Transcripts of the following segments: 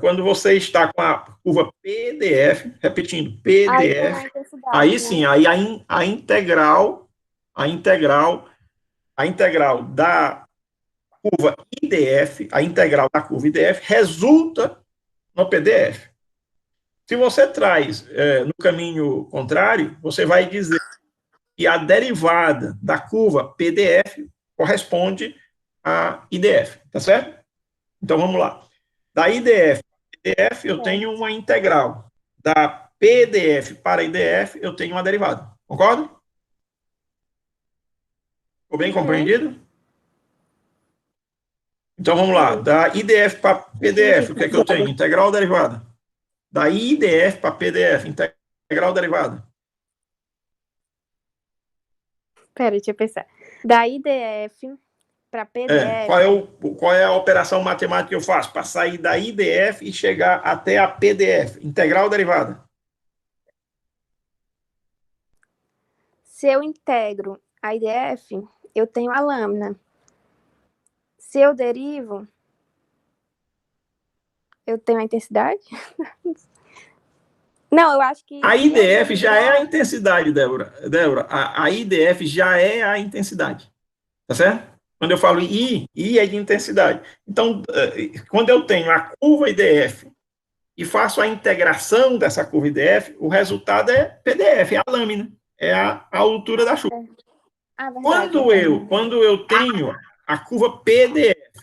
quando você está com a curva PDF, repetindo, PDF, aí sim, né? Aí a integral da curva IDF, a integral da curva IDF resulta no PDF. Se você traz no caminho contrário, você vai dizer que a derivada da curva PDF corresponde a IDF, tá certo? Então, vamos lá. Da IDF para PDF, eu tenho uma integral. Da PDF para IDF, eu tenho uma derivada. Concorda? Ficou bem compreendido? Então, vamos lá. Da IDF para PDF, o que é que eu tenho? Integral ou derivada? Da IDF para PDF, integral ou derivada? Espera, deixa eu pensar. Da IDF para PDF... Qual é a operação matemática que eu faço para sair da IDF e chegar até a PDF? Integral ou derivada? Se eu integro a IDF, eu tenho a lâmina. Se eu derivo, eu tenho a intensidade? Não, eu acho que... A IDF já é a intensidade, Débora. A IDF já é a intensidade. Tá certo? Quando eu falo I é de intensidade. Então, quando eu tenho a curva IDF e faço a integração dessa curva IDF, o resultado é PDF, é a lâmina, é a altura da chuva. Quando eu tenho a curva PDF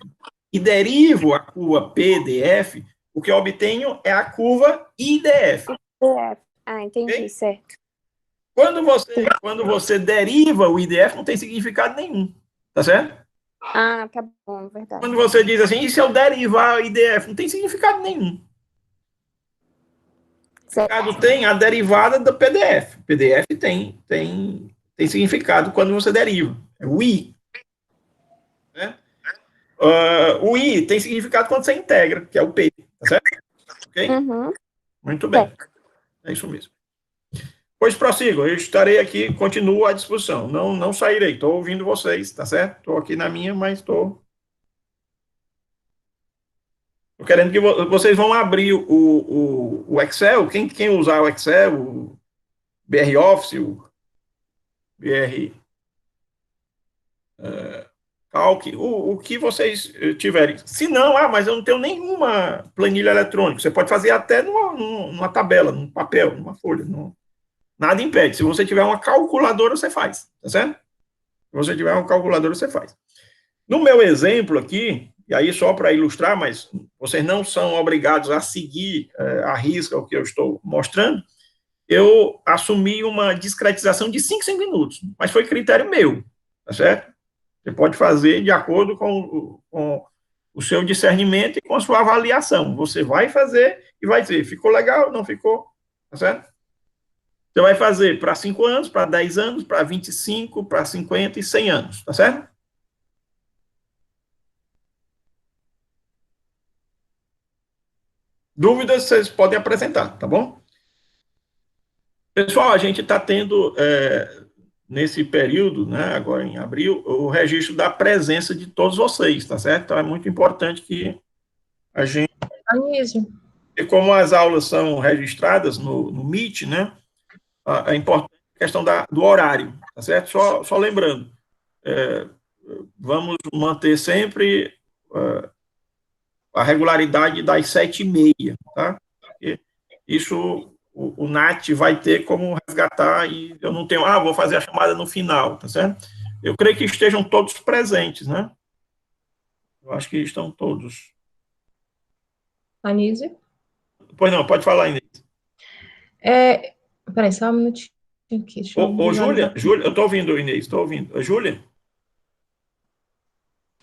e derivo a curva PDF, o que eu obtenho é a curva IDF. Entendi, okay? Certo. Quando você deriva o IDF, não tem significado nenhum, tá certo? Tá bom, verdade. Quando você diz assim, e se eu derivar o IDF? Não tem significado nenhum. Certo. Tem a derivada do PDF. PDF tem significado quando você deriva. É o I. Né? O I tem significado quando você integra, que é o P. Tá certo? Ok? Uhum. Muito bem. É isso mesmo. Pois prossigo, eu estarei aqui, continuo à disposição. Não sairei, estou ouvindo vocês, tá certo? Estou aqui na minha, mas estou querendo que vocês vão abrir o Excel. Quem usar o Excel, o BR Office, o BR Calc, o que vocês tiverem. Se não, mas eu não tenho nenhuma planilha eletrônica. Você pode fazer até numa tabela, num papel, numa folha. Nada impede. Se você tiver uma calculadora, você faz, tá certo? Se você tiver uma calculadora, você faz. No meu exemplo aqui, e aí só para ilustrar, mas vocês não são obrigados a seguir à risca o que eu estou mostrando, eu assumi uma discretização de 5 minutos, mas foi critério meu, tá certo? Você pode fazer de acordo com o seu discernimento e com a sua avaliação. Você vai fazer e vai dizer, ficou legal, não ficou, tá certo? Você vai fazer para 5 anos, para 10 anos, para 25, para 50 e 100 anos, tá certo? Dúvidas vocês podem apresentar, tá bom? Pessoal, a gente está tendo, nesse período, né, agora em abril, o registro da presença de todos vocês, tá certo? Então, é muito importante que a gente... E como as aulas são registradas no Meet, né, é importante a questão do horário, tá certo? Só lembrando, vamos manter sempre a regularidade das 7h30, tá? Porque isso o NAT vai ter como resgatar e eu não tenho, vou fazer a chamada no final, tá certo? Eu creio que estejam todos presentes, né? Eu acho que estão todos. Anísio? Pois não, pode falar, Inês. Peraí, só um minutinho aqui. Júlia, eu estou ouvindo, Inês, estou ouvindo. Júlia?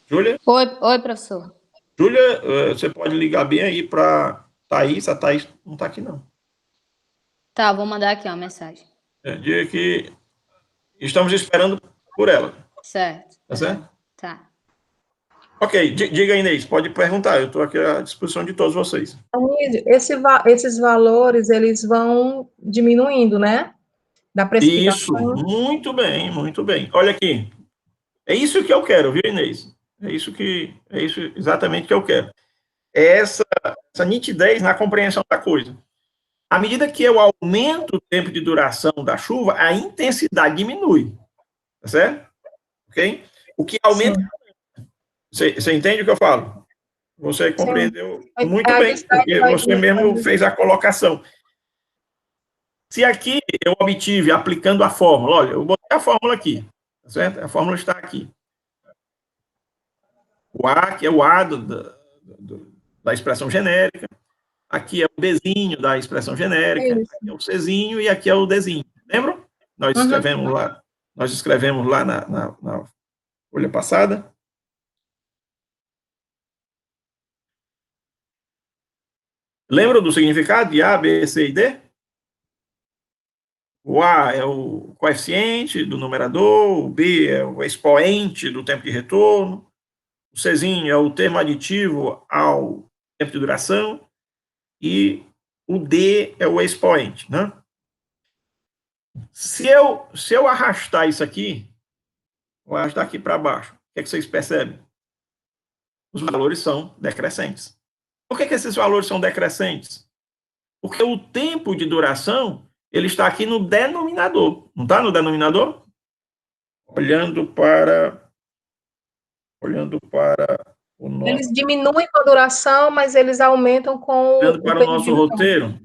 Júlia? Oi, professor. Júlia, você pode ligar bem aí para Thaís, a Thaís não está aqui, não. Tá, vou mandar aqui uma mensagem. Diga que estamos esperando por ela. Certo. Tá certo? Tá. Ok, diga, Inês, pode perguntar, eu estou aqui à disposição de todos vocês. Anísio, esses valores, eles vão diminuindo, né? Da precificação. Isso, muito bem, muito bem. Olha aqui, é isso que eu quero, viu, Inês? É isso exatamente que eu quero. essa nitidez na compreensão da coisa. À medida que eu aumento o tempo de duração da chuva, a intensidade diminui. Tá certo? Ok? O que aumenta. Você entende o que eu falo? Você compreendeu muito bem, porque você mesmo fez a colocação. Se aqui eu obtive aplicando a fórmula, olha, eu botei a fórmula aqui, tá certo? A fórmula está aqui. O A, que é o A da expressão genérica, aqui é o Dzinho da expressão genérica, aqui é o Czinho e aqui é o Dzinho. Lembram? Nós escrevemos lá na folha passada. Lembram do significado de A, B, C e D? O A é o coeficiente do numerador, o B é o expoente do tempo de retorno, o Czinho é o termo aditivo ao tempo de duração e o D é o expoente, né? Se eu arrastar isso aqui, vou arrastar aqui para baixo, o que é que vocês percebem? Os valores são decrescentes. Por que esses valores são decrescentes? Porque o tempo de duração ele está aqui no denominador. Não está no denominador? Olhando para o nosso... Eles diminuem com a duração, mas eles aumentam com olhando para o nosso roteiro.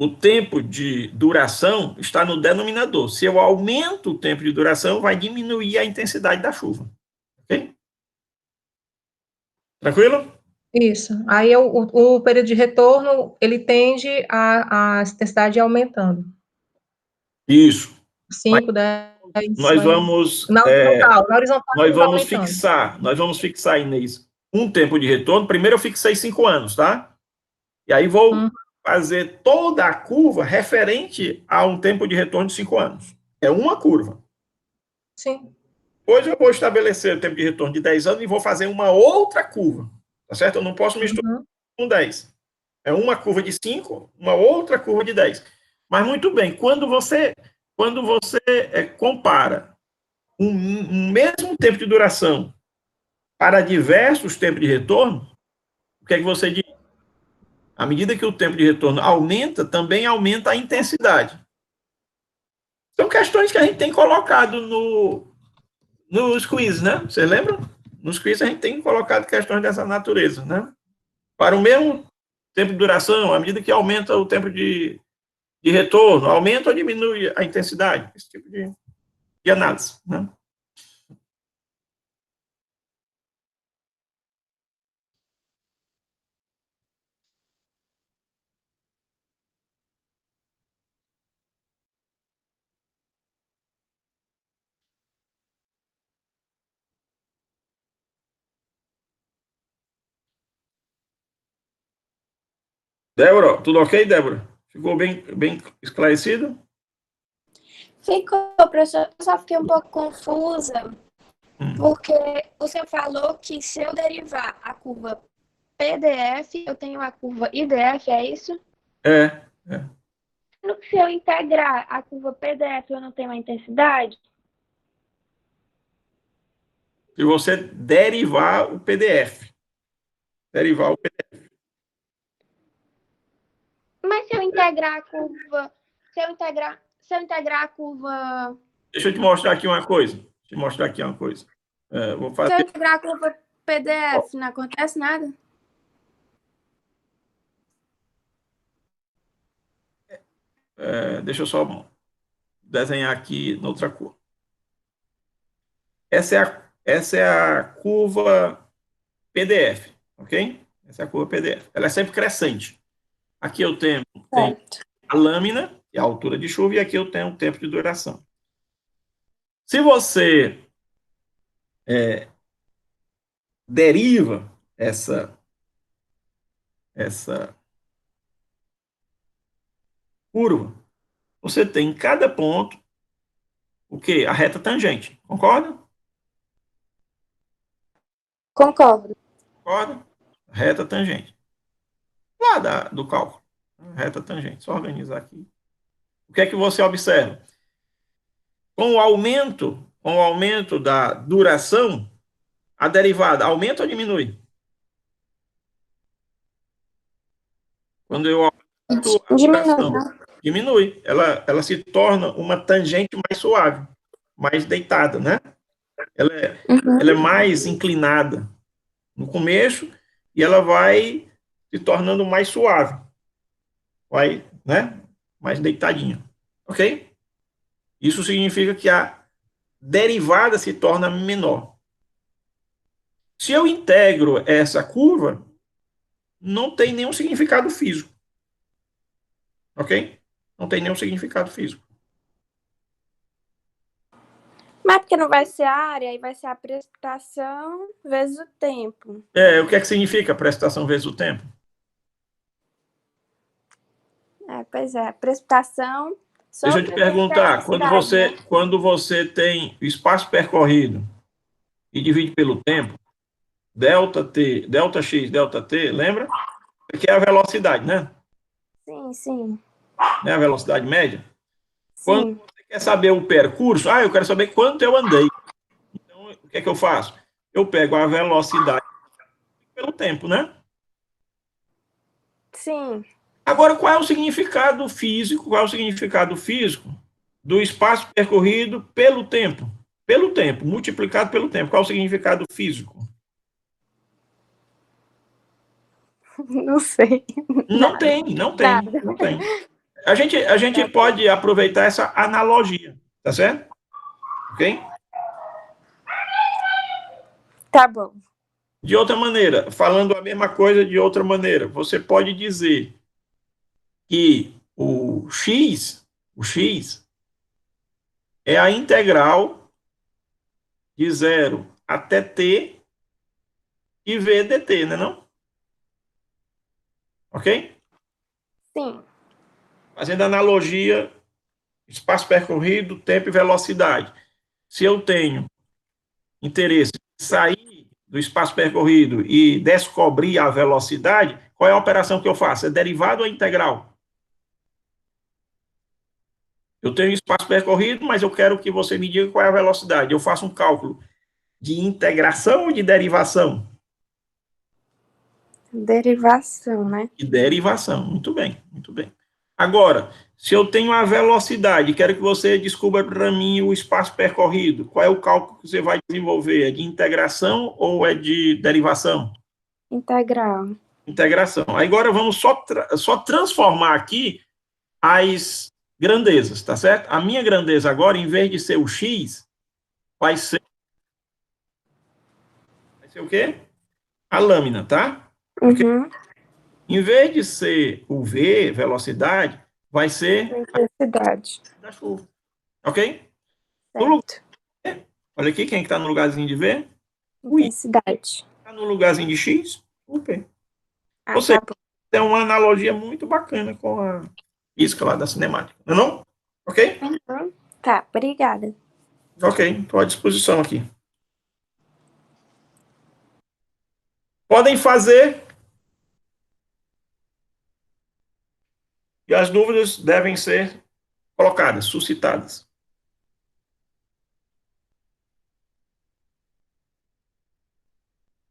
O tempo de duração está no denominador. Se eu aumento o tempo de duração, vai diminuir a intensidade da chuva. Ok? Tranquilo? Isso. Aí o período de retorno, ele tende a intensidade aumentando. Isso. 5, 10... Nós vamos... Na horizontal, nós vamos fixar, Inês, um tempo de retorno. Primeiro eu fixei 5 anos, tá? E aí vou fazer toda a curva referente a um tempo de retorno de 5 anos. É uma curva. Sim. Hoje eu vou estabelecer o tempo de retorno de 10 anos e vou fazer uma outra curva. Tá certo? Eu não posso misturar com 10. É uma curva de 5, uma outra curva de 10. Mas muito bem, quando você compara um mesmo tempo de duração para diversos tempos de retorno, o que é que você diz? À medida que o tempo de retorno aumenta, também aumenta a intensidade. São questões que a gente tem colocado nos quizzes, né? Vocês lembram? Nos quizzes a gente tem colocado questões dessa natureza, né? Para o mesmo tempo de duração, à medida que aumenta o tempo de retorno, aumenta ou diminui a intensidade? Esse tipo de análise, né? Débora, tudo ok, Débora? Ficou bem esclarecido? Ficou, professor. Eu só fiquei um pouco confusa, porque o senhor falou que se eu derivar a curva PDF, eu tenho a curva IDF, é isso? É. Se eu integrar a curva PDF, eu não tenho a intensidade? Se você derivar o PDF. Mas se eu integrar a curva... Se eu integrar a curva... Deixa eu te mostrar aqui uma coisa. Vou fazer... Se eu integrar a curva PDF, não acontece nada? Deixa eu só desenhar aqui noutra cor. Essa é a curva PDF, ok? Essa é a curva PDF. Ela é sempre crescente. Aqui eu tenho a lâmina, que é a altura de chuva, e aqui eu tenho o tempo de duração. Se você deriva essa curva, você tem em cada ponto o quê? A reta tangente. Concorda? Concordo. Concorda? Reta tangente. Lá do cálculo. Reta tangente. Só organizar aqui. O que é que você observa? Com o aumento com o aumento da duração, a derivada aumenta ou diminui? Quando eu aumento a Diminui, duração, né? diminui. Ela se torna uma tangente mais suave, mais deitada, né? Ela é mais inclinada no começo e ela vai se tornando mais suave. Vai, né? Mais deitadinha. Ok? Isso significa que a derivada se torna menor. Se eu integro essa curva, não tem nenhum significado físico. Ok? Não tem nenhum significado físico. Mas porque não vai ser a área, aí vai ser a precipitação vezes o tempo. O que é que significa prestação vezes o tempo? Pois é, precipitação Deixa eu te sobre perguntar, velocidade, né? quando você tem o espaço percorrido e divide pelo tempo, delta t, delta x, delta t, lembra? Isso aqui é a velocidade, né? Sim, sim, Né? A velocidade média. Quando sim, você quer saber o percurso, eu quero saber quanto eu andei. Então, o que é que eu faço? Eu pego a velocidade pelo tempo, né? sim. Agora, qual é o significado físico? Qual é o significado físico do espaço percorrido pelo tempo? Pelo tempo, multiplicado pelo tempo. Qual é o significado físico? Não sei. Não tem, não tem, Nada. não tem. A gente pode aproveitar essa analogia, tá certo? Ok? Tá bom. De outra maneira, falando a mesma coisa de outra maneira, você pode dizer que o x é a integral de 0 até t e v dt, né não? Ok? Sim, Fazendo analogia, espaço percorrido, tempo e velocidade. Se eu tenho interesse em sair do espaço percorrido e descobrir a velocidade, qual é a operação que eu faço? É derivada ou é integral? Eu tenho espaço percorrido, mas eu quero que você me diga qual é a velocidade. Eu faço um cálculo de integração ou de derivação? derivação, né? De derivação. Muito bem, muito bem. Agora, se eu tenho a velocidade, quero que você descubra para mim o espaço percorrido, qual é o cálculo que você vai desenvolver? É de integração ou é de derivação? Integral. Integração. Agora vamos só transformar aqui as grandezas, tá certo? A minha grandeza agora, em vez de ser o x, vai ser o quê? A lâmina, tá? Porque Uhum. em vez de ser o v, velocidade, vai ser Intensidade. da chuva, ok? No lugar, Certo. olha aqui, quem está no lugarzinho de v? O y. Intensidade. Está no lugarzinho de x? O p. Ah, Ou seja, tá bom. é uma analogia muito bacana com a isca lá da cinemática, não é não? Ok? Uhum. Tá, obrigada. Ok, estou à disposição aqui. Podem fazer e as dúvidas devem ser colocadas, suscitadas.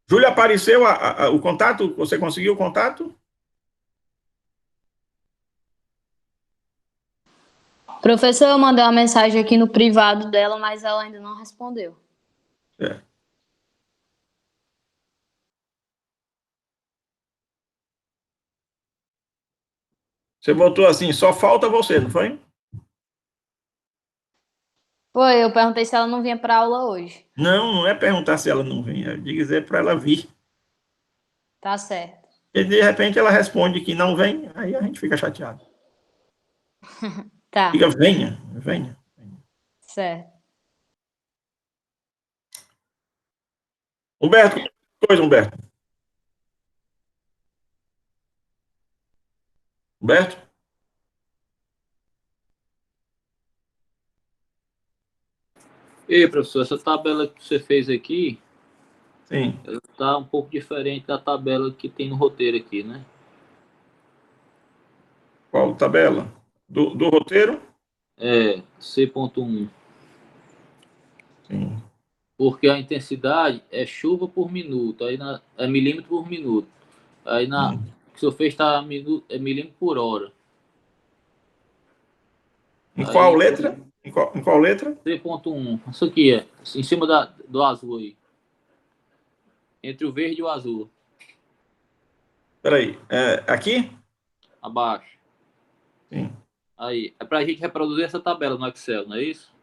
Júlia, apareceu o contato? Você conseguiu o contato? Professor, eu mandei uma mensagem aqui no privado dela, mas ela ainda não respondeu. É. Você botou assim, só falta você, não foi? Foi, eu perguntei se ela não vinha para aula hoje. Não, não é perguntar se ela não vem, é dizer para ela vir. Tá certo. E de repente ela responde que não vem, aí a gente fica chateado. Tá, Diga, venha, venha. certo. Humberto, coisa, Humberto. Humberto? Ei, professor, essa tabela que você fez aqui, Sim. ela tá um pouco diferente da tabela que tem no roteiro aqui, né? Qual tabela? Do roteiro? É, C.1. Sim. Porque a intensidade é chuva por minuto, aí é milímetro por minuto. Aí o que o senhor fez está é milímetro por hora. Em Aí, qual letra? Em qual letra? 3.1. Isso aqui em cima do azul aí. Entre o verde e o azul. Peraí. Aqui? Abaixo. Sim. Aí. É pra gente reproduzir essa tabela no Excel, não é isso?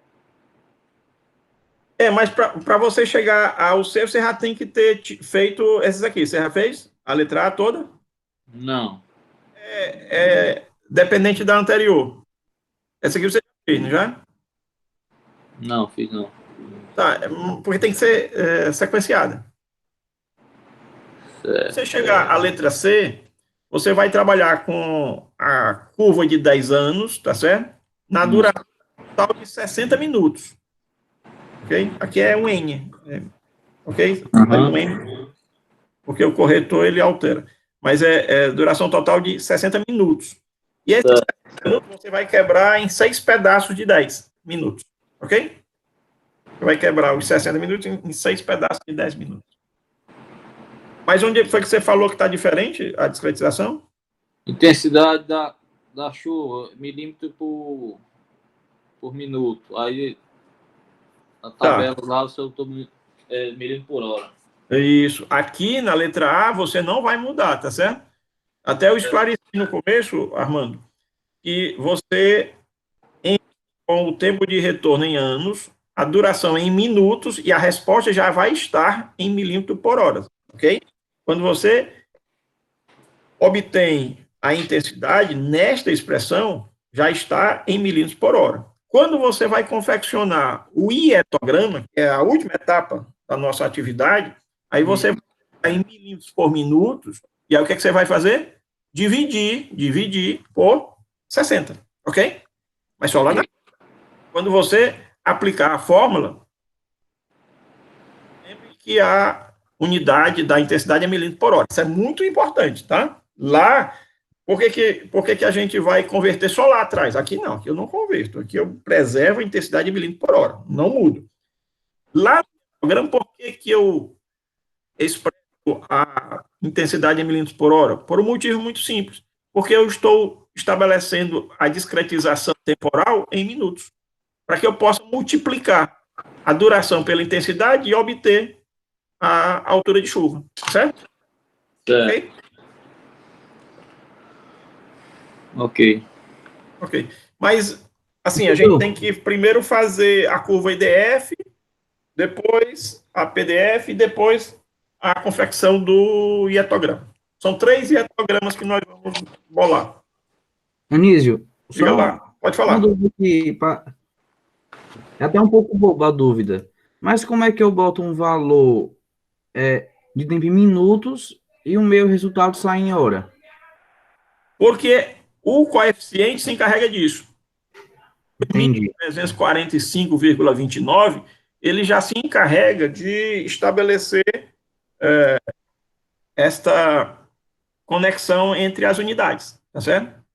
Mas para você chegar ao seu, você já tem que ter feito esses aqui. Você já fez a letra A toda? Não. Dependente da anterior. Essa aqui você já fez, não já? Não, fiz não. Tá, porque tem que ser sequenciada. Certo. Você chegar à letra C, você vai trabalhar com a curva de 10 anos, tá certo? Na duração total de 60 minutos. Ok? Aqui é um N. Ok? Um N, porque o corretor ele altera. Mas é duração total de 60 minutos. E esses 60 minutos você vai quebrar em 6 pedaços de 10 minutos. Ok? Você vai quebrar os 60 minutos em 6 pedaços de 10 minutos. Mas onde foi que você falou que está diferente a discretização? Intensidade da chuva, milímetro por minuto. Aí, na tabela lá, o seu milímetro por hora. Isso. Aqui na letra A, você não vai mudar, tá certo? Até eu esclareci no começo, Armando, que você, com o tempo de retorno em anos, a duração em minutos e a resposta já vai estar em milímetro por hora, ok? Quando você obtém a intensidade, nesta expressão, já está em milímetros por hora. Quando você vai confeccionar o ietograma, que é a última etapa da nossa atividade, aí você vai em milímetros por minuto, e aí o que você vai fazer? Dividir por 60, ok? Mas só lá na... Quando você aplicar a fórmula, lembre que a unidade da intensidade é milímetro por hora. Isso é muito importante, tá? Lá, por que a gente vai converter só lá atrás? Aqui não, aqui eu não converto. Aqui eu preservo a intensidade em milímetro por hora, não mudo. Lá no programa, por que eu expresso a intensidade em milímetros por hora? Por um motivo muito simples. Porque eu estou estabelecendo a discretização temporal em minutos, para que eu possa multiplicar a duração pela intensidade e obter a altura de chuva, certo? Certo. Ok. Mas, assim, a gente tem que primeiro fazer a curva IDF, depois a PDF e depois a confecção do ietograma. São 3 ietogramas que nós vamos bolar. Anísio, Diga lá, pode falar. É até um pouco boba a dúvida, mas como é que eu boto um valor de tempo em minutos e o meu resultado sai em hora? Porque o coeficiente se encarrega disso. Entendi. 345,29, ele já se encarrega de estabelecer esta conexão entre as unidades, tá certo?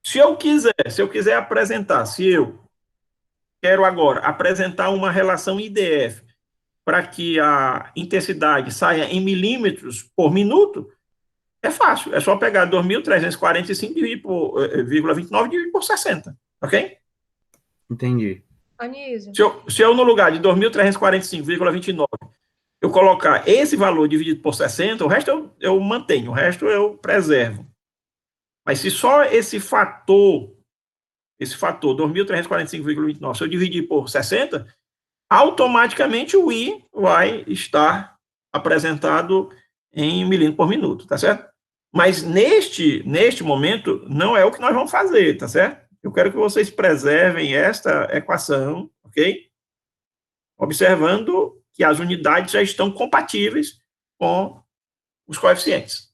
Se eu quiser apresentar, se eu quero agora apresentar uma relação IDF para que a intensidade saia em milímetros por minuto, é fácil, é só pegar 2.345 dividir por 0,29 dividir por 60, ok? Entendi. Anísio. Se eu no lugar de 2.345,29 eu colocar esse valor dividido por 60, o resto eu mantenho, o resto eu preservo. Mas se só esse fator 2.345,29, se eu dividir por 60, automaticamente o I vai estar apresentado em milímetro por minuto, tá certo? Mas neste momento, não é o que nós vamos fazer, tá certo? Eu quero que vocês preservem esta equação, ok? Observando que as unidades já estão compatíveis com os coeficientes.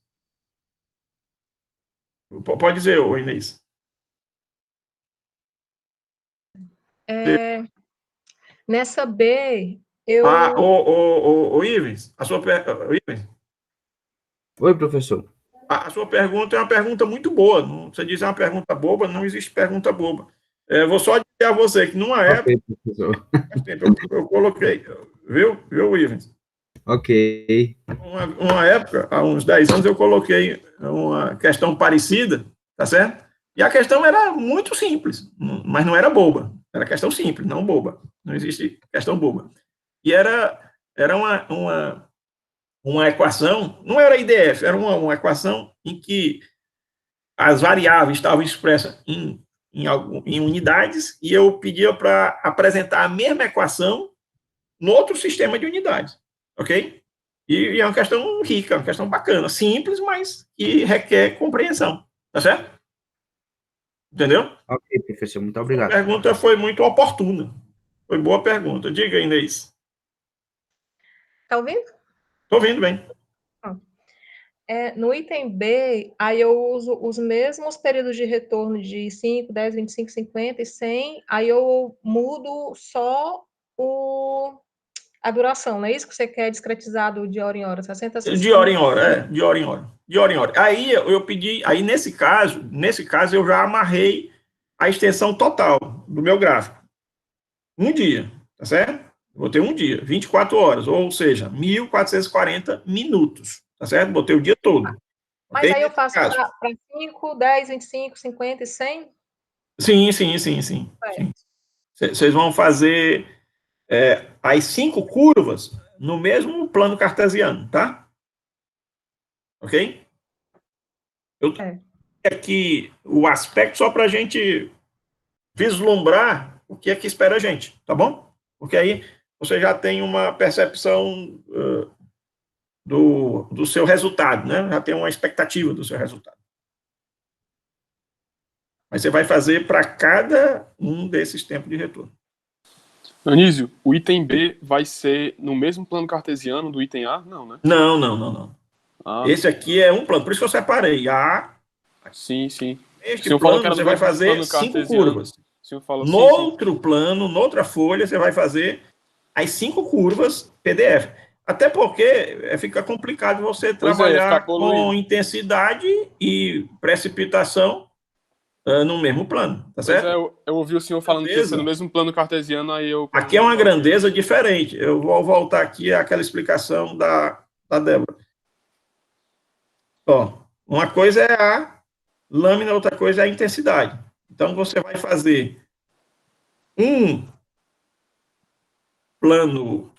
Pode dizer, Inês. Nessa B, eu... Ivens, Oi, professor. A sua pergunta é uma pergunta muito boa. Você diz é uma pergunta boba, não existe pergunta boba. Vou só dizer a você que numa época, Ok, professor. eu coloquei, viu, Ivens? Ok. Uma época, há uns 10 anos, eu coloquei uma questão parecida, tá certo? E a questão era muito simples, mas não era boba. Era questão simples, não boba. Não existe questão boba. E era uma equação, não era IDF, era uma equação em que as variáveis estavam expressas em unidades e eu pedia para apresentar a mesma equação no outro sistema de unidades, ok? E é uma questão rica, uma questão bacana, simples, mas que requer compreensão, tá certo? Entendeu? Ok, professor, muito A obrigado. pergunta foi muito oportuna. Foi boa pergunta. Diga, Inês. Tá ouvindo? Estou ouvindo bem. No item B, aí eu uso os mesmos períodos de retorno de 5, 10, 25, 50 e 100, aí eu mudo só a duração, não é isso que você quer discretizado de hora em hora, 60, De hora 60. em hora, de hora em hora. De hora em hora. Aí eu pedi, aí nesse caso eu já amarrei a extensão total do meu gráfico. Um dia, tá certo? Vou ter um dia, 24 horas, ou seja, 1.440 minutos, tá certo? Botei o dia todo. Mas Okay? aí eu Nesse faço caso. para 5, 10, 25, 50 e 100? Sim. Vocês vão fazer as 5 curvas no mesmo plano cartesiano, tá? Ok? Eu aqui o aspecto só para a gente vislumbrar o que é que espera a gente, tá bom? Porque aí você já tem uma percepção do seu resultado, né? Já tem uma expectativa do seu resultado. Mas você vai fazer para cada um desses tempos de retorno. Anísio, o item B vai ser no mesmo plano cartesiano do item A? Não, né? Não. Ah, Esse aqui é um plano, por isso que eu separei. sim. Este O senhor falou que plano era você no vai mesmo fazer plano 5 cartesiano. curvas. O senhor falou, No outro plano, noutra folha, você vai fazer as 5 curvas PDF. Até porque fica complicado você trabalhar com intensidade e precipitação no mesmo plano, tá certo? Eu ouvi o senhor falando que ia ser no mesmo plano cartesiano, aí eu... Aqui é uma grandeza diferente. Eu vou voltar aqui àquela explicação da Débora. Ó, uma coisa é a lâmina, outra coisa é a intensidade. Então, você vai fazer um plano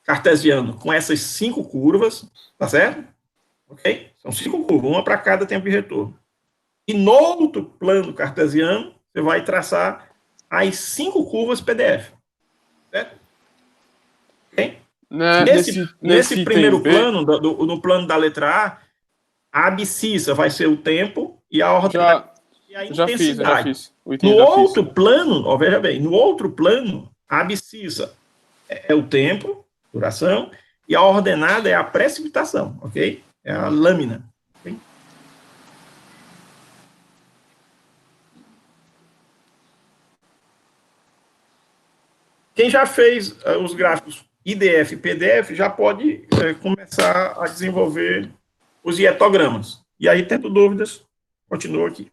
cartesiano com essas 5 curvas, tá certo? Ok? São 5 curvas, uma para cada tempo de retorno. E no outro plano cartesiano, você vai traçar as 5 curvas PDF. Certo? Ok? Nesse primeiro plano, no plano da letra A abscissa vai ser o tempo e a ordenada e a intensidade. No outro plano, ó, veja bem, no outro plano, a abscissa é o tempo, duração, e a ordenada é a precipitação, ok? É a lâmina. Okay? Quem já fez os gráficos IDF e PDF já pode começar a desenvolver os hietogramas. E aí, tendo dúvidas, continuo aqui.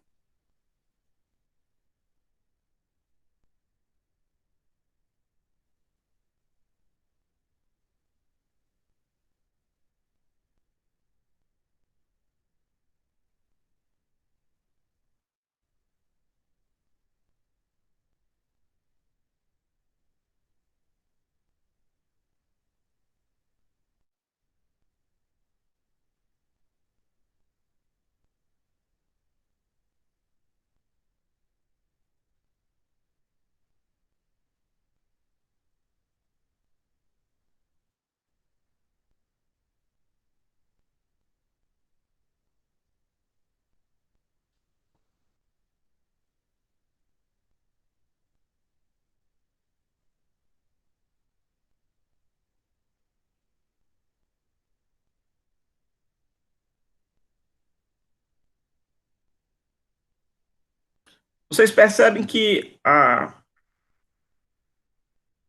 Vocês percebem que a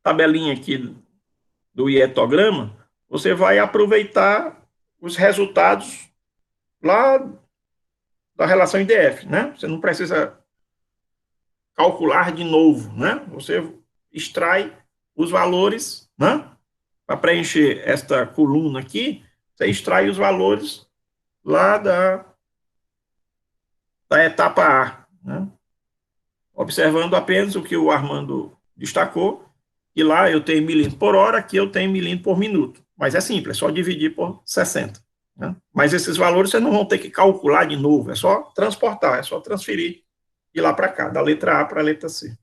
tabelinha aqui do hietograma, você vai aproveitar os resultados lá da relação IDF, né? Você não precisa calcular de novo, né? Você extrai os valores, né? Para preencher esta coluna aqui, você extrai os valores lá da etapa A, né? Observando apenas o que o Armando destacou, e lá eu tenho milímetros por hora, aqui eu tenho milímetros por minuto. Mas é simples, é só dividir por 60. Né? Mas esses valores vocês não vão ter que calcular de novo, é só transportar, é só transferir de lá para cá, da letra A para a letra C.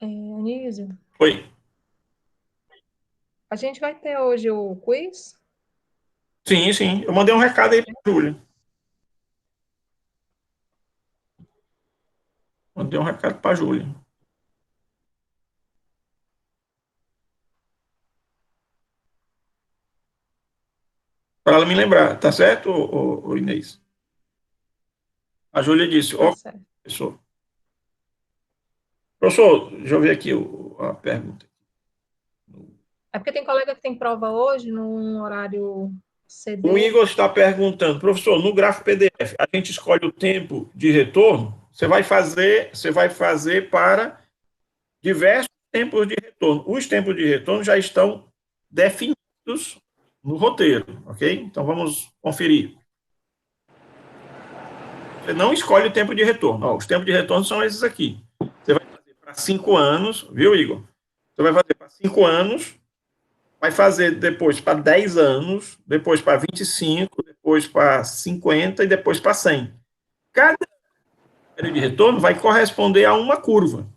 Anísio, Oi. a gente vai ter hoje o quiz? Sim, sim. Eu mandei um recado aí para a Júlia. Mandei um recado para a Júlia. Para ela me lembrar, tá certo, Inês? A Júlia disse, Tá ó, certo. professor. Professor, deixa eu ver aqui a pergunta. É porque tem colega que tem prova hoje num horário O CD. Igor está perguntando, professor, no gráfico PDF, a gente escolhe o tempo de retorno? Você vai fazer para diversos tempos de retorno. Os tempos de retorno já estão definidos no roteiro, ok? Então vamos conferir. Você não escolhe o tempo de retorno. Ó, os tempos de retorno são esses aqui. Você vai fazer para 5 anos, viu, Igor? Você vai fazer para 5 anos, vai fazer depois para 10 anos, depois para 25, depois para 50 e depois para 100. Cada período de retorno vai corresponder a uma curva.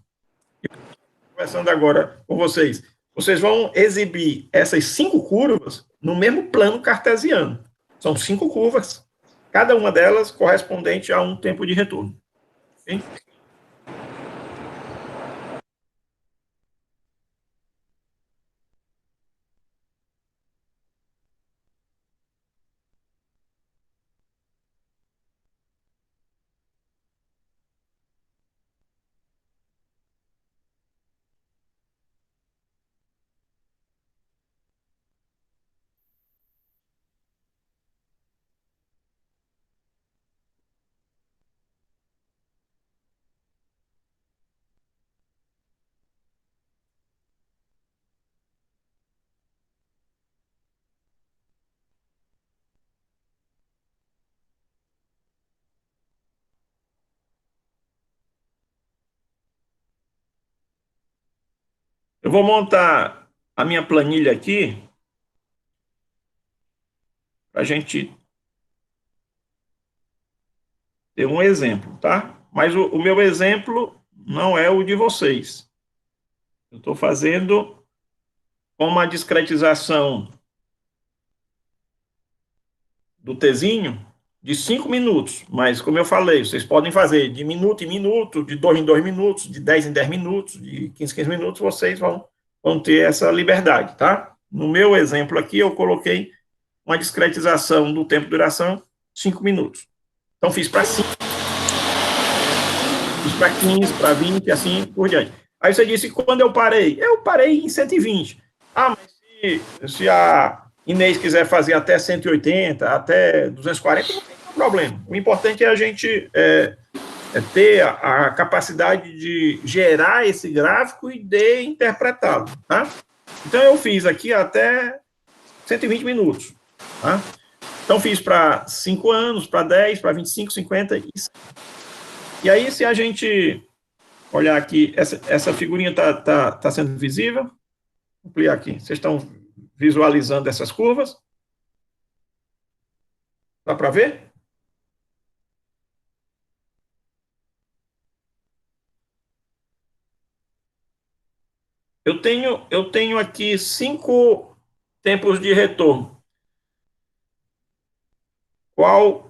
Conversando agora com vocês. Vocês vão exibir essas 5 curvas no mesmo plano cartesiano. São 5 curvas, cada uma delas correspondente a um tempo de retorno. Okay? Eu vou montar a minha planilha aqui para a gente ter um exemplo, tá? Mas o meu exemplo não é o de vocês. Eu estou fazendo uma discretização do Tzinho de 5 minutos, mas como eu falei, vocês podem fazer de minuto em minuto, de 2 em 2 minutos, de 10 em 10 minutos, de 15 em 15 minutos, vocês vão ter essa liberdade, tá? No meu exemplo aqui, eu coloquei uma discretização do tempo de duração, 5 minutos. Então, fiz para 5, fiz para 15, para 20, assim por diante. Aí você disse, quando eu parei? Eu parei em 120. Ah, mas se a Inês quiser fazer até 180, até 240, não tem problema. O importante é a gente ter a capacidade de gerar esse gráfico e de interpretá-lo, tá? Então, eu fiz aqui até 120 minutos, tá? Então, fiz para 5 anos, para 10, para 25, 50 e 100. E aí, se a gente olhar aqui, essa figurinha tá sendo visível? Vou ampliar aqui. Vocês estão visualizando essas curvas? Dá para ver? Eu tenho aqui 5 tempos de retorno. Qual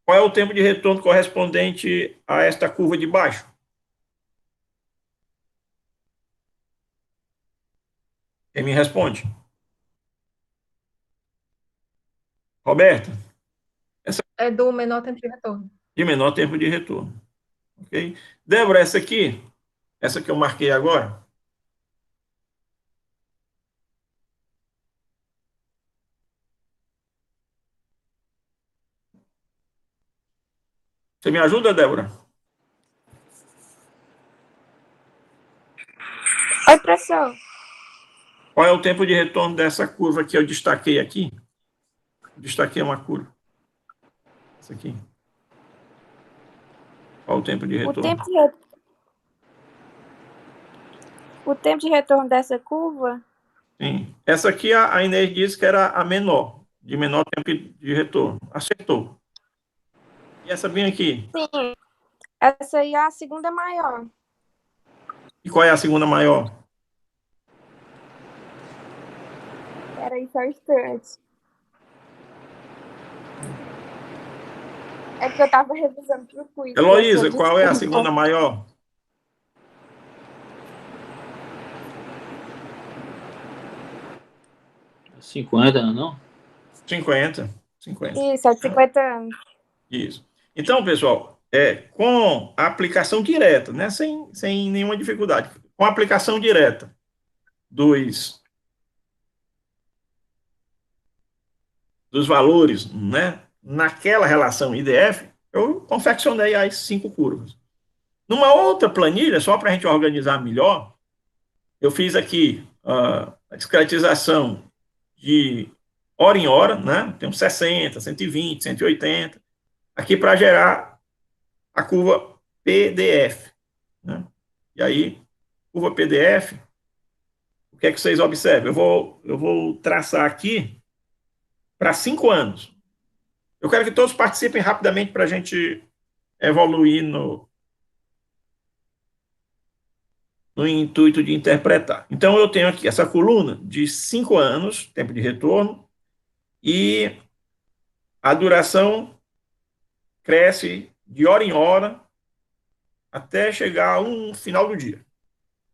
é o tempo de retorno correspondente a esta curva de baixo? Quem me responde? Roberto? É do menor tempo de retorno. De menor tempo de retorno. Ok? Débora, essa que eu marquei agora, Você me ajuda, Débora? Oi, professor. Qual é o tempo de retorno dessa curva que eu destaquei aqui? Destaquei uma curva. Essa aqui. Qual o tempo de retorno? O tempo de retorno dessa curva? Sim. Essa aqui a Inês disse que era a menor, de menor tempo de retorno. Acertou. E essa bem aqui? Sim. Essa aí é a segunda maior. E qual é a segunda maior? Peraí, só um instante. É porque eu tava revisando pro quiz. Heloísa, qual é a segunda maior? É 50, não? 50. Isso, é de 50 anos. Isso. Então, pessoal, com a aplicação direta, né, sem nenhuma dificuldade, com a aplicação direta dos valores, né, naquela relação IDF, eu confeccionei as 5 curvas. Numa outra planilha, só para a gente organizar melhor, eu fiz aqui a discretização de hora em hora, né? Tem 60, 120, 180, aqui para gerar a curva PDF, né? E aí, curva PDF, o que é que vocês observam? Eu vou traçar aqui para 5 anos. Eu quero que todos participem rapidamente para a gente evoluir no intuito de interpretar. Então, eu tenho aqui essa coluna de 5 anos, tempo de retorno, e a duração cresce de hora em hora até chegar ao final do dia.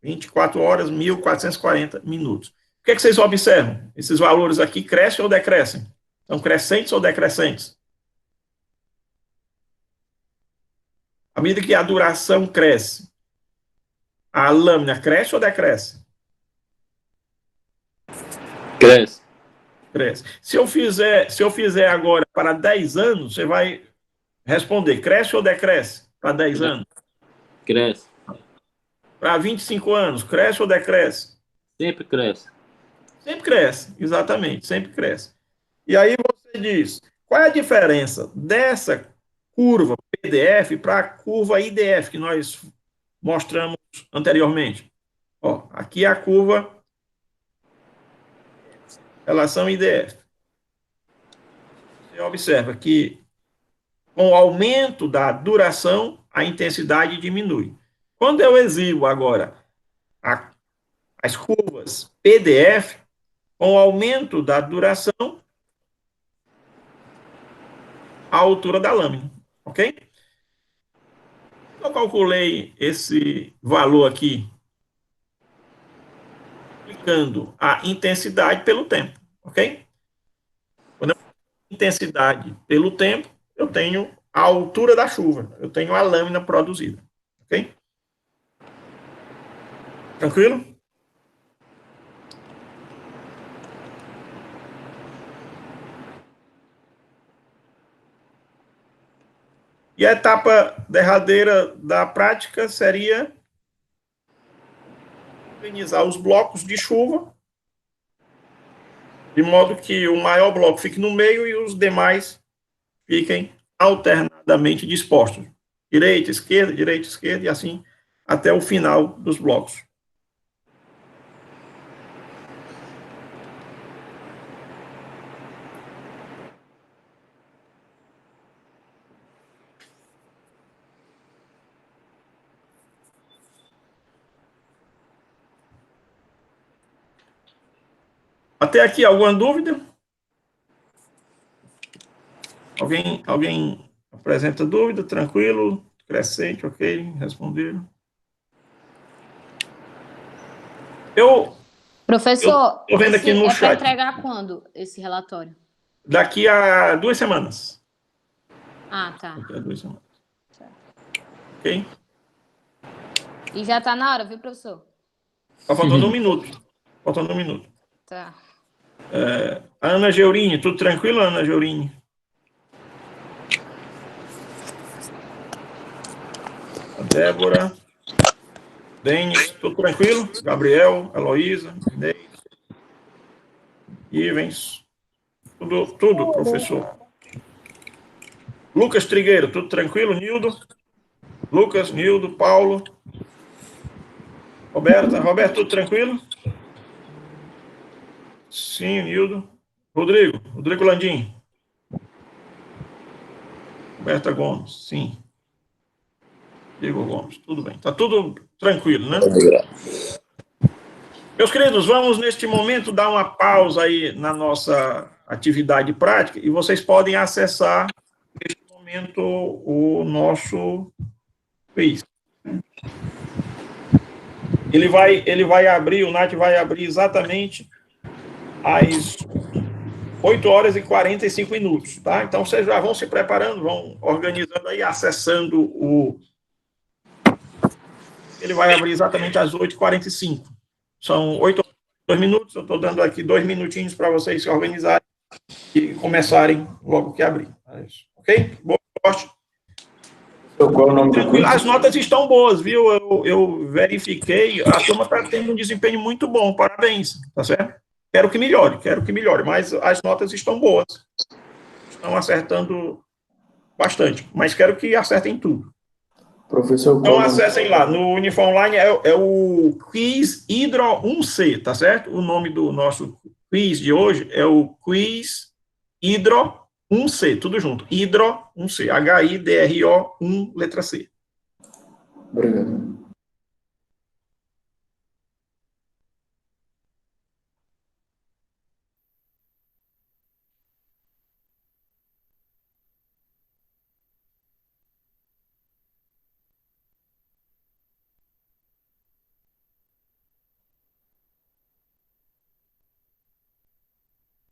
24 horas, 1.440 minutos. O que é que vocês observam? Esses valores aqui crescem ou decrescem? São crescentes ou decrescentes? À medida que a duração cresce, a lâmina cresce ou decresce? Cresce. Cresce. Se eu fizer agora para 10 anos, você vai responder, cresce ou decresce para 10 anos? Cresce. Para 25 anos, cresce ou decresce? Sempre cresce. Sempre cresce, exatamente, sempre cresce. E aí você diz, qual é a diferença dessa curva PDF para a curva IDF que nós mostramos anteriormente? Ó, aqui é a curva relação IDF. Você observa que com o aumento da duração, a intensidade diminui. Quando eu exibo agora as curvas PDF, com o aumento da duração, a altura da lâmina, ok? Eu calculei esse valor aqui, aplicando a intensidade pelo tempo, ok? Quando eu tenho intensidade pelo tempo, eu tenho a altura da chuva, eu tenho a lâmina produzida, ok? Tranquilo? E a etapa derradeira da prática seria organizar os blocos de chuva, de modo que o maior bloco fique no meio e os demais fiquem alternadamente dispostos. Direita, esquerda, e assim até o final dos blocos. Até aqui, alguma dúvida? Alguém apresenta dúvida? Tranquilo? Crescente, ok? Responderam. Professor, eu vendo aqui no para chat. entregar quando esse relatório? Daqui a 2 semanas. Ah, tá. Daqui a 2 semanas. Ok? E já está na hora, viu, professor? Está faltando 1 minuto. Faltando 1 minuto. Tá. Ana Geurini, tudo tranquilo, Ana Geurini? Débora, Denis, tudo tranquilo? Gabriel, Heloísa, Inês, Ivens, tudo, professor. Lucas Trigueiro, tudo tranquilo? Nildo? Lucas, Nildo, Paulo, Roberto, tudo tranquilo? Sim, Nildo. Rodrigo Landim. Roberta Gomes, sim. Diego Gomes, tudo bem. Tá tudo tranquilo, né? Meus queridos, vamos neste momento dar uma pausa aí na nossa atividade prática e vocês podem acessar neste momento o nosso quiz. Ele vai abrir, o NAT vai abrir exatamente às 8 horas e 45 minutos, tá? Então, vocês já vão se preparando, vão organizando aí, acessando o... Ele vai abrir exatamente às 8h45. São 8 horas e 2 minutos, eu estou dando aqui 2 minutinhos para vocês se organizarem e começarem logo que abrir. Ok? Boa sorte. Qual é o nome do quiz? As notas estão boas, viu? Eu verifiquei, a turma está tendo um desempenho muito bom, parabéns, tá certo? Quero que melhore, mas as notas estão boas. Estão acertando bastante, mas quero que acertem tudo. Professor, Então, acessem lá, no Unifor Online é o Quiz Hidro 1C, tá certo? O nome do nosso quiz de hoje é o Quiz Hidro 1C, tudo junto. Hidro 1C, Hidro 1, letra C. Obrigado.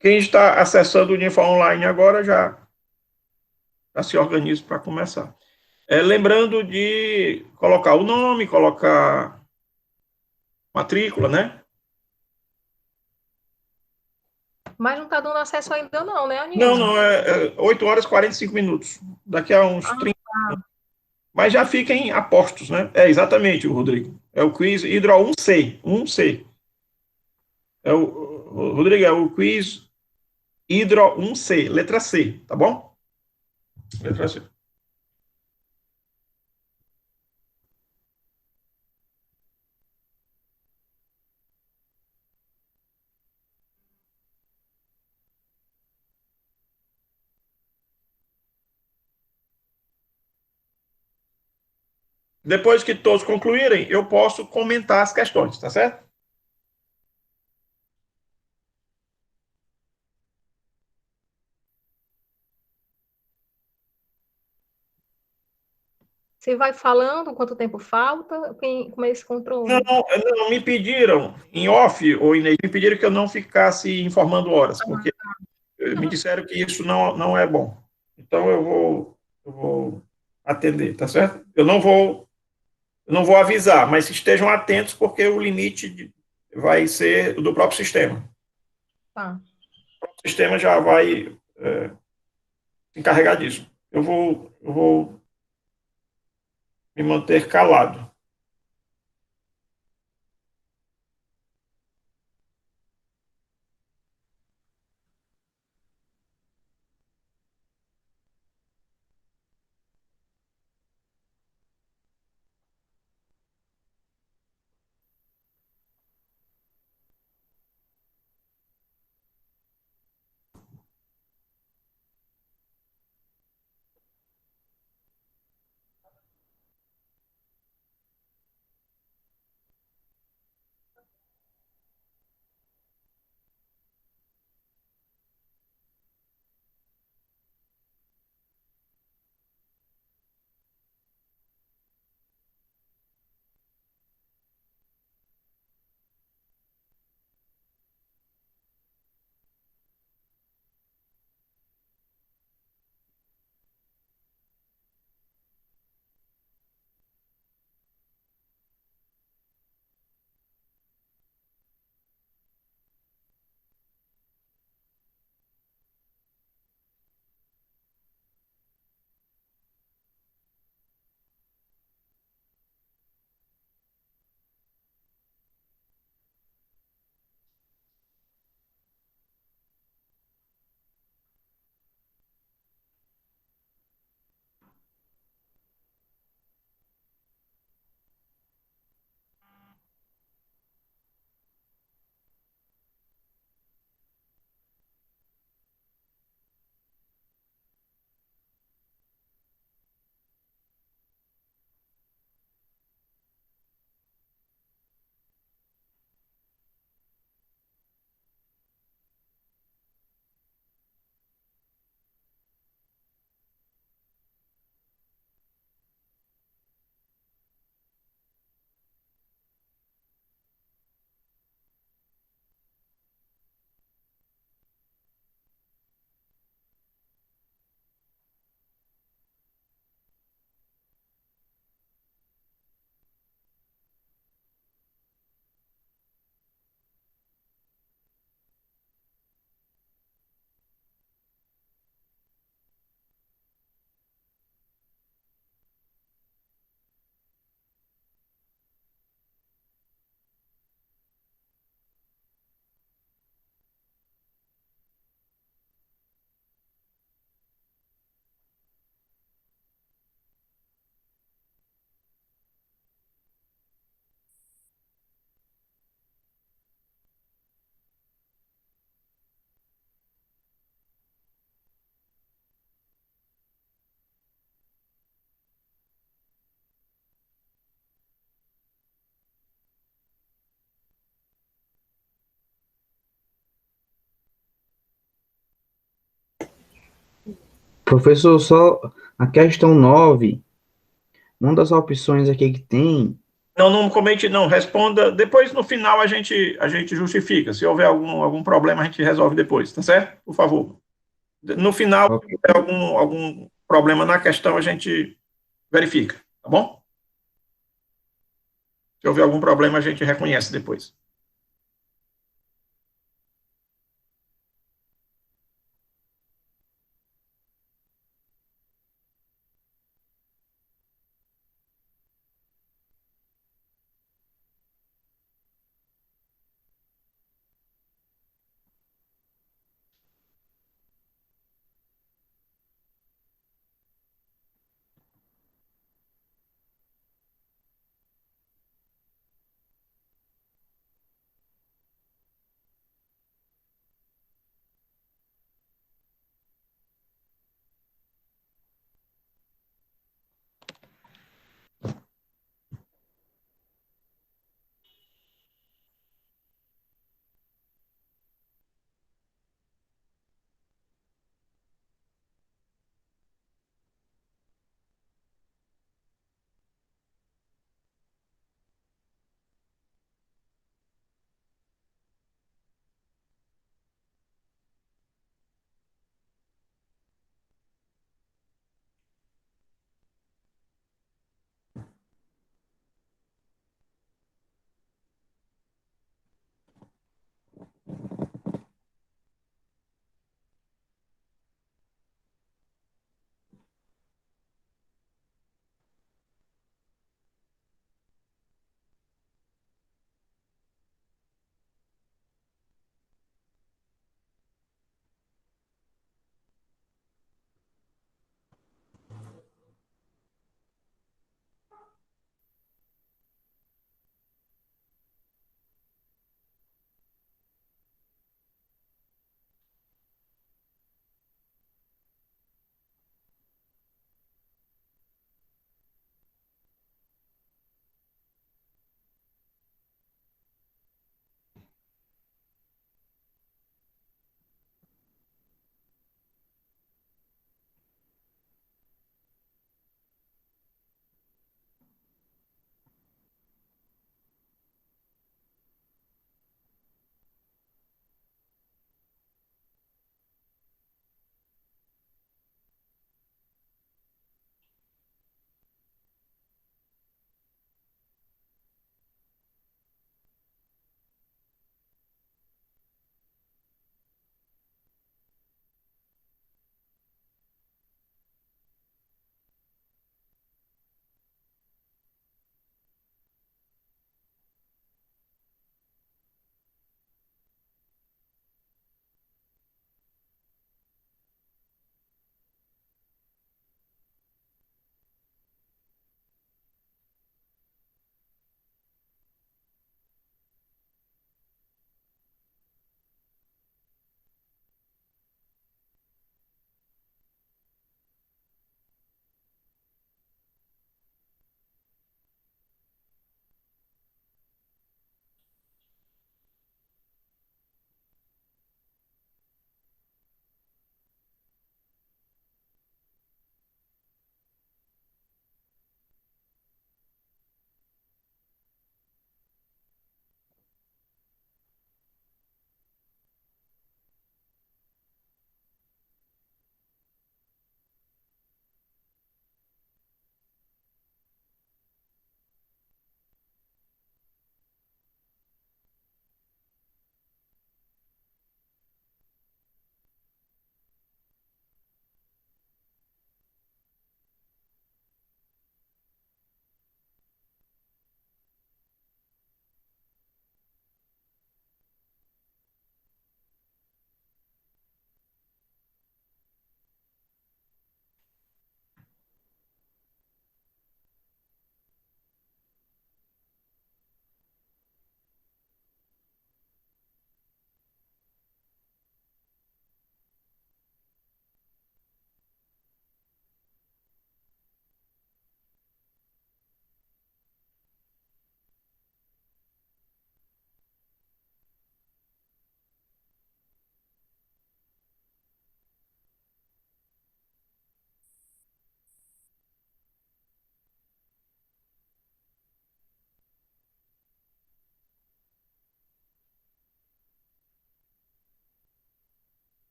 Quem está acessando o Unifor Online agora já se organiza para começar. Lembrando de colocar o nome, colocar matrícula, né? Mas não está dando acesso ainda não, né, Anísio? Não, é 8 horas e 45 minutos. Daqui a uns 30. Mas já fiquem a postos, né? Exatamente, Rodrigo. É o quiz Hidro 1C. 1C. Rodrigo, é o quiz Hidro 1C, letra C, tá bom? Letra C. Depois que todos concluírem, eu posso comentar as questões, tá certo? Você vai falando quanto tempo falta? Como é esse controle? Não, me pediram, em off, ou Inês, me pediram que eu não ficasse informando horas, porque me disseram que isso não é bom. Então, eu vou atender, tá certo? Eu não vou avisar, mas estejam atentos, porque o limite vai ser do próprio sistema. Tá. O próprio sistema já vai se encarregar disso. Eu vou me manter calado. Professor, só a questão 9, uma das opções aqui que tem. Não, não comente, não. Responda. Depois, no final, a gente justifica. Se houver algum problema, a gente resolve depois, tá certo? Por favor. No final, se Ok. houver algum problema na questão, a gente verifica, tá bom? Se houver algum problema, a gente reconhece depois.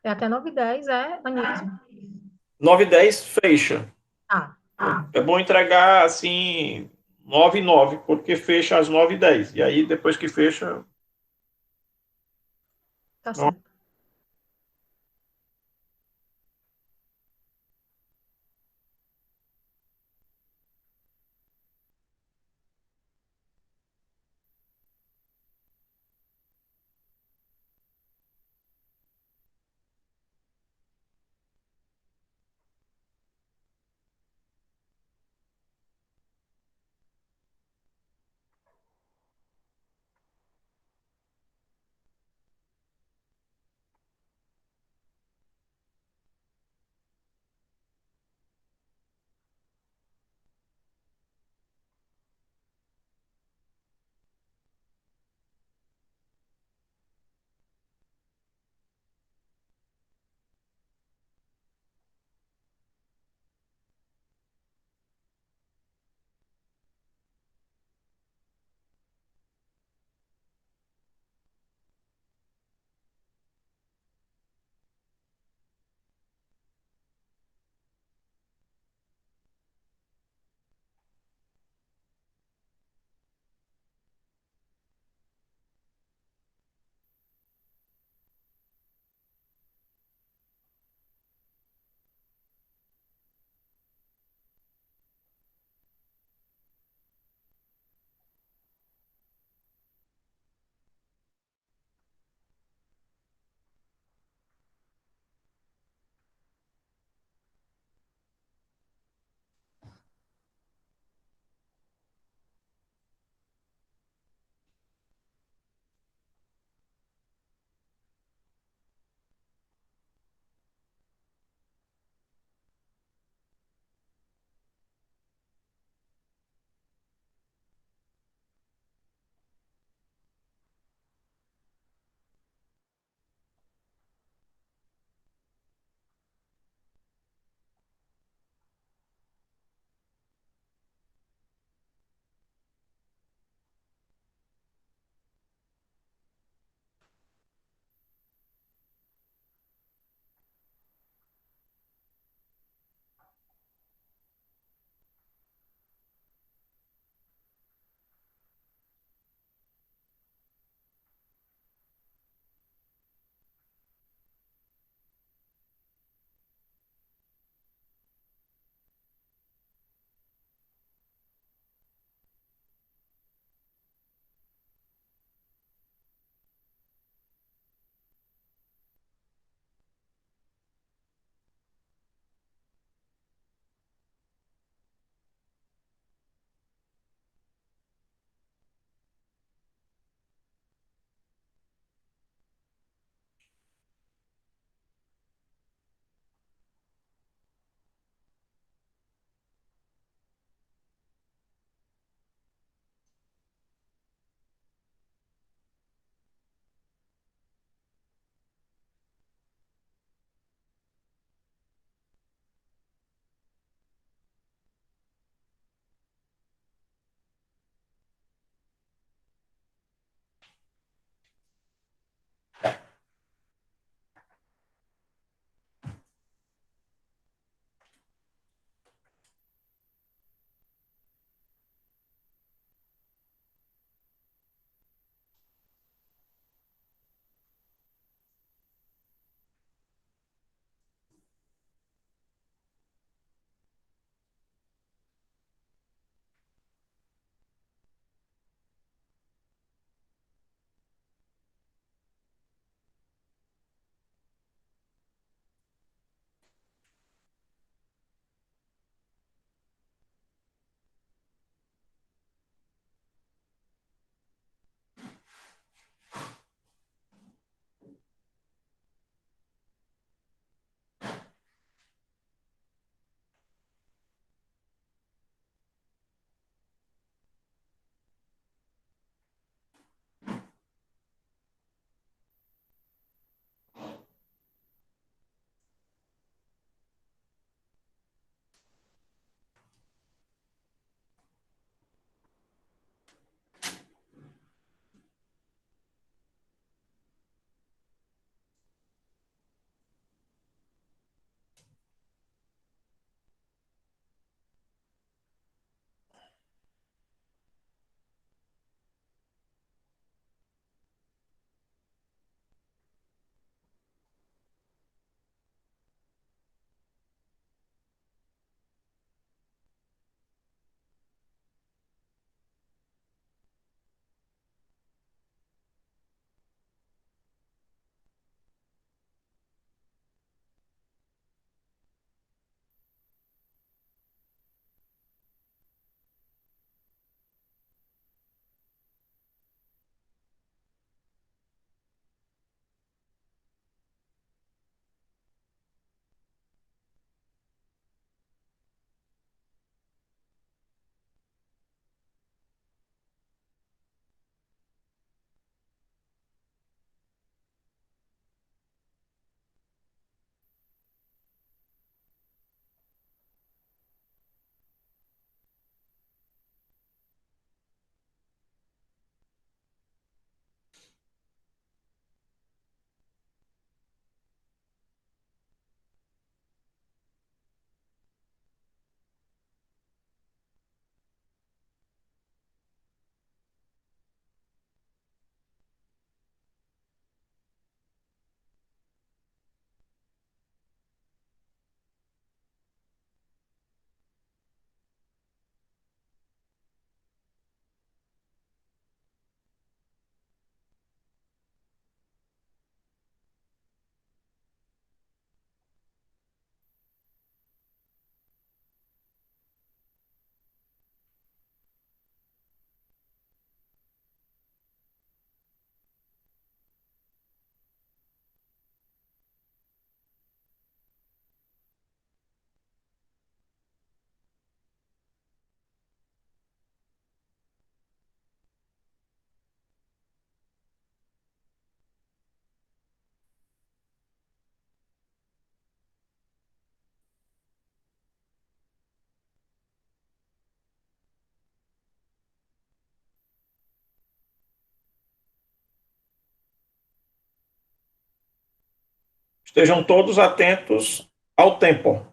É até 9h10, Anísio? 9h10 fecha. Ah, É bom entregar assim 9h09, porque fecha às 9h10. E aí, depois que fecha. tá certo. Estejam todos atentos ao tempo.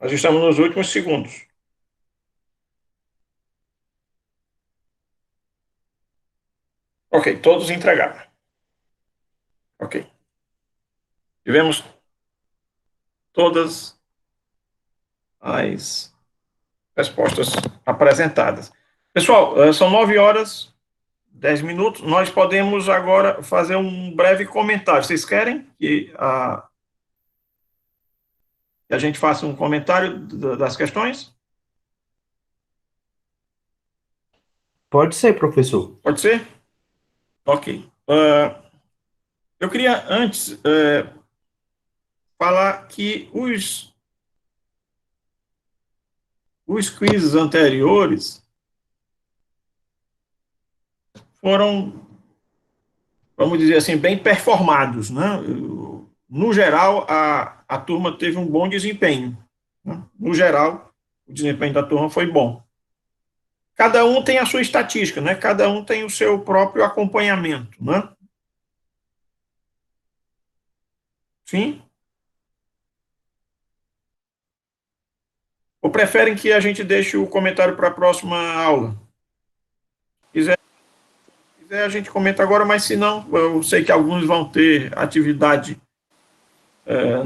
Nós estamos nos últimos segundos. Ok, todos entregaram. Ok. Tivemos todas as respostas apresentadas. Pessoal, são 9h10. Nós podemos agora fazer um breve comentário. Vocês querem que a gente faça um comentário das questões? Pode ser, professor. Pode ser? Ok. Eu queria antes falar que os quizzes anteriores foram, vamos dizer assim, bem performados, né? No geral, a turma teve um bom desempenho, né? No geral, o desempenho da turma foi bom. Cada um tem a sua estatística, né? Cada um tem o seu próprio acompanhamento, né? Sim? Ou preferem que a gente deixe o comentário para a próxima aula? Se quiser, a gente comenta agora, mas se não, eu sei que alguns vão ter atividade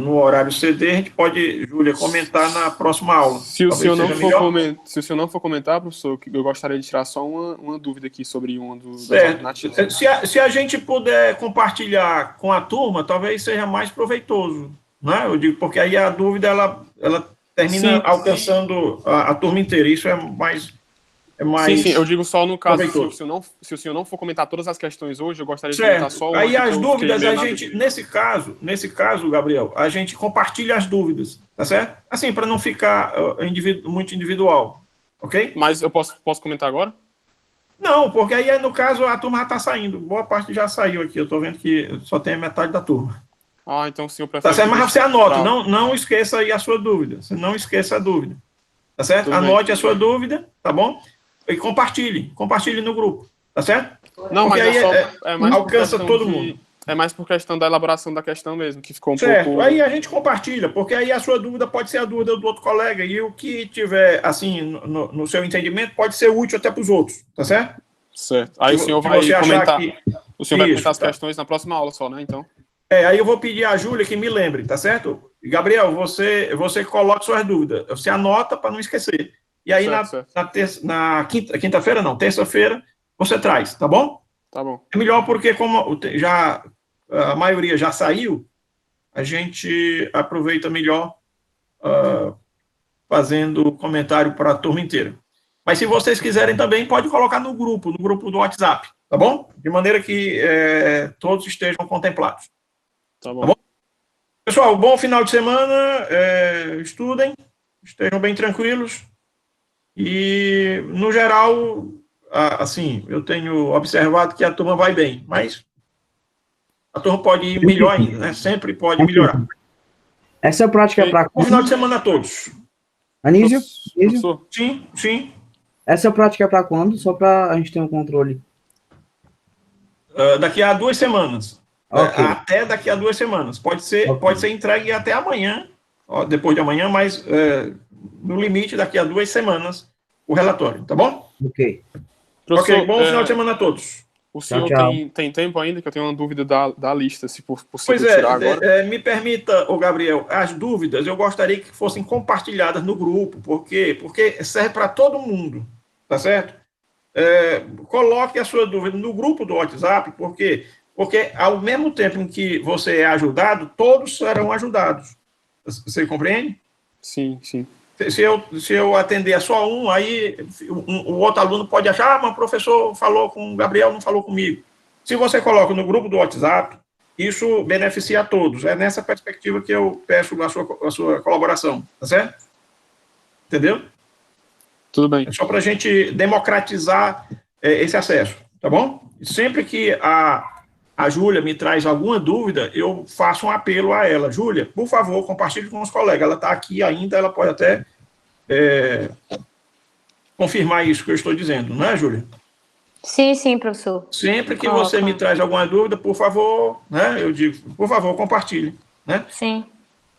no horário CD, a gente pode, Júlia, comentar na próxima aula. Se o senhor não for comentar, professor, eu gostaria de tirar só uma dúvida aqui sobre uma das alternativas. Se a gente puder compartilhar com a turma, talvez seja mais proveitoso, né? Eu digo, porque aí a dúvida, ela termina alcançando a turma inteira, isso é mais... Sim, eu digo só no caso, se o senhor não for comentar todas as questões hoje, eu gostaria de comentar só uma. Aí as dúvidas, a gente, nesse caso, Gabriel, a gente compartilha as dúvidas, tá certo? Assim, para não ficar muito individual, ok? Mas eu posso comentar agora? Não, porque aí, no caso, a turma já está saindo, boa parte já saiu aqui, eu estou vendo que só tem a metade da turma. Então o senhor prefere... Tá certo, mas você anota, não esqueça aí a sua dúvida, você não esqueça a dúvida, tá certo? Tudo Anote bem. A sua dúvida, tá bom? E compartilhe no grupo, tá certo? Não, porque mas aí mais alcança todo mundo. É mais por questão da elaboração da questão mesmo, que ficou pouco... Aí a gente compartilha, porque aí a sua dúvida pode ser a dúvida do outro colega, e o que tiver, assim, no seu entendimento, pode ser útil até para os outros, tá certo? Certo. Aí o senhor vai comentar... O senhor vai comentar as questões na próxima aula só, né, então? Aí eu vou pedir à Júlia que me lembre, tá certo? Gabriel, você coloca suas dúvidas, você anota para não esquecer. E aí, na quinta-feira, não, terça-feira, você traz, tá bom? Tá bom. É melhor porque, como já a maioria já saiu, a gente aproveita melhor fazendo comentário para a turma inteira. Mas se vocês quiserem também, pode colocar no grupo do WhatsApp, tá bom? De maneira que todos estejam contemplados. Tá bom. Tá bom? Pessoal, bom final de semana, estudem, estejam bem tranquilos. E, no geral, assim, eu tenho observado que a turma vai bem, mas a turma pode ir melhor ainda, né? Sempre pode melhorar. Essa prática é para quando? Bom final de semana a todos. Anísio? Sim. Essa prática é para quando? Só para a gente ter um controle. Daqui a 2 semanas. Okay. Até daqui a 2 semanas. Pode ser entregue até amanhã, depois de amanhã, mas no limite, daqui a 2 semanas, o relatório, tá bom? Ok. Professor, ok, bom final de semana a todos. O senhor tem tempo ainda, que eu tenho uma dúvida da lista, se possível tirar agora. Me permita, Gabriel, as dúvidas eu gostaria que fossem compartilhadas no grupo, porque serve para todo mundo, tá certo? Coloque a sua dúvida no grupo do WhatsApp, porque ao mesmo tempo em que você é ajudado, todos serão ajudados. Você compreende? Sim. Se eu atender a só um, aí o outro aluno pode achar, mas o professor falou com o Gabriel, não falou comigo. Se você coloca no grupo do WhatsApp, isso beneficia a todos. É nessa perspectiva que eu peço a sua colaboração, tá certo? Entendeu? Tudo bem. É só para a gente democratizar esse acesso, tá bom? Sempre que a a Júlia me traz alguma dúvida, eu faço um apelo a ela. Júlia, por favor, compartilhe com os colegas. Ela está aqui ainda, ela pode até confirmar isso que eu estou dizendo, não é, Júlia? Sim, sim, professor. Sempre que você me traz alguma dúvida, por favor, né, eu digo, por favor, compartilhe. Né? Sim.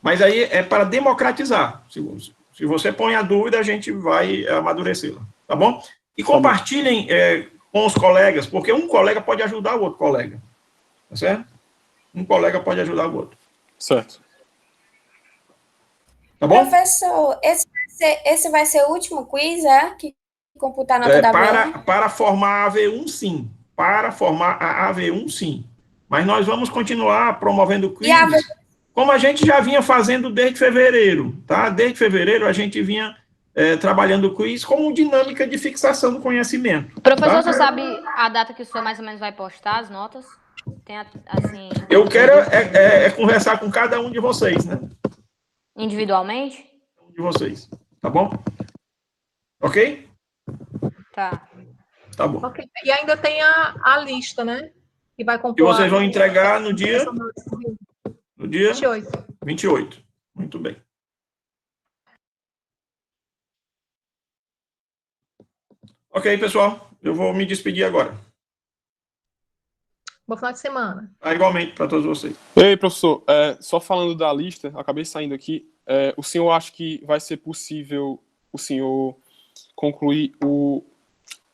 Mas aí é para democratizar. Se você põe a dúvida, a gente vai amadurecê-la, tá bom? E compartilhem com os colegas, porque um colega pode ajudar o outro colega, tá certo? Um colega pode ajudar o outro. Certo. Tá bom? Professor, esse vai ser o último quiz, que computar a nota da AV1? Para formar a AV1, sim. Para formar a AV1, sim. Mas nós vamos continuar promovendo quizzes, como a gente já vinha fazendo desde fevereiro, tá? Desde fevereiro a gente vinha trabalhando o quiz como dinâmica de fixação do conhecimento. Professor, tá? você sabe a data que o senhor mais ou menos vai postar as notas? Tem, assim... Eu quero conversar com cada um de vocês, né? Individualmente? De vocês, tá bom? Ok? Tá. Tá bom. Okay. E ainda tem a lista, né? Que vai compor. E vocês vão entregar no dia? No dia? 28. 28. Muito bem. Ok, pessoal. Eu vou me despedir agora. Bom final de semana. Igualmente para todos vocês. Ei, professor, só falando da lista, acabei saindo aqui. O senhor acha que vai ser possível o senhor concluir o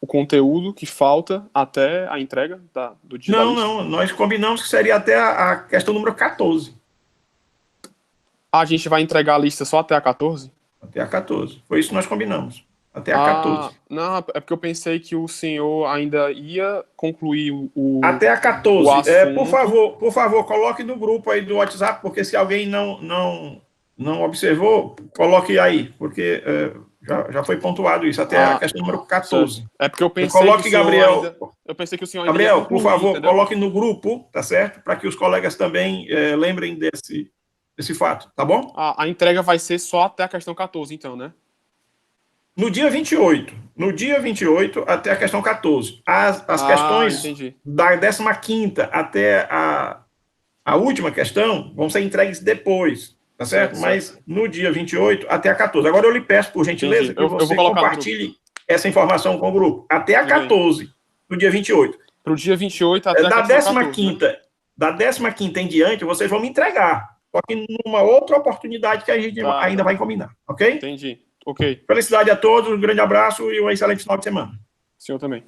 conteúdo que falta até a entrega do dia da lista? Não. Nós combinamos que seria até a questão número 14. A gente vai entregar a lista só até a 14? Até a 14. Foi isso que nós combinamos. Até a 14. Não, é porque eu pensei que o senhor ainda ia concluir o até a 14. O assunto. Por favor, coloque no grupo aí do WhatsApp, porque se alguém não observou, coloque aí, porque já foi pontuado isso, até a questão número 14. Certo. É porque eu pensei coloque, que Gabriel. Eu pensei que o senhor ainda Gabriel, ia concluir, por favor, entendeu? coloque no grupo, tá certo? Para que os colegas também lembrem desse fato, tá bom? A entrega vai ser só até a questão 14, então, né? No dia 28. No dia 28 até a questão 14. As questões entendi. da 15ª até a última questão vão ser entregues depois, tá certo? Mas no dia 28 até a 14. Agora eu lhe peço, por gentileza, que você compartilhe essa informação com o grupo. Até a 14, no dia 28. Para o dia 28 até a da questão 14, né? Da 15ª em diante, vocês vão me entregar. Só que numa outra oportunidade que a gente ainda vai combinar, ok? Entendi. Ok. Felicidade a todos, um grande abraço e um excelente final de semana. O senhor também.